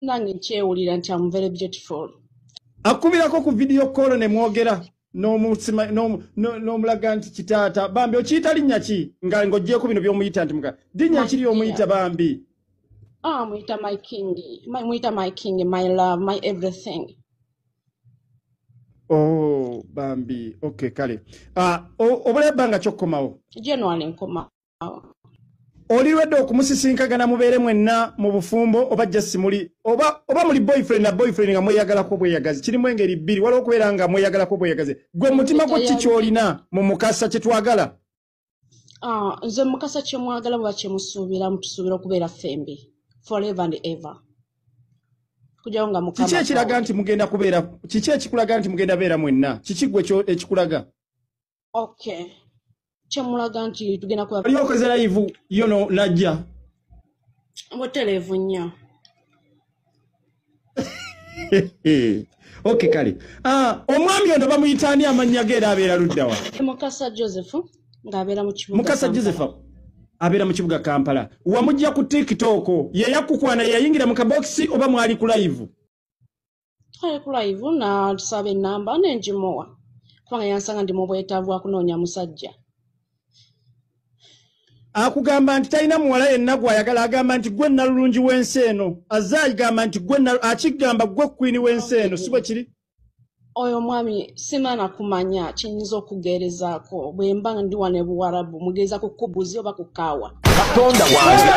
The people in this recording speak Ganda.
nange nkyewulira nti I'm very beautiful. Akubirako ku video call ne mwogera n'omulaga nti kitaata Bambi okiyita linnya ki nga ng'oggyeko bino by'omuyita nti muka linnya kiri omuyita Bambi? Muyita my king, my love, my everything. Oh, Bambi. Okay, kale. Obuleba nga kyokkomawo. January nkomawo. Oliredde okumusisinkagana mubeere mwenna mu bufumbo oba just muli oba muli boyfriend na boyfriend nga mweyagalako bweyagazi. Kirimu engeri bbiri waliwo okubeera nga mweyagalako bweyagazi. Gwe mutima gwo ki ky'olina mu Mukasa kye twagala? Nze Mukasa kye mwagala bwe kyemusuubira mutusuubira okubeera ffembi forever and ever. Kujawo nga Mukama. Kiki ekiraga nti mugenda kubeera? Kiki ekikulaga nti mugenda beera mwenna? Kiki gwe ekikulaga? Okay. Chamulaga nti tugenda kuba. Ali okozera live yono najja. Motelevu nnyo. Okay kale. Omwami ono bamuyitaani amannya ge era abeera luddawa? Mukasa Joseph ng'abeera mu kibuga. Mukasa Joseph abeera mu kibuga Kampala. Wamujja ku TikTok ye yakukwana yayingira mu kaboksi oba mwali ku live? Twali ku live na tusaba enamba n'enjimuwa. Kubanga yansanga ndi mu bwetaavu bwa kunoonya musajja. Akugamba nti talina muwala yenna gw'ayagala agamba nti gwe Nalulungi w'ensi eno. Azaayi gamba nti gwe akigamba gwe Queen w'ensi eno si bwe kiri? Oyo mwami simaana kumanya kiyinza okugeerezaako bwe mba ndi wano e Buwarabu mugeza ku kubuzi oba ku kaawa. Katonda wange.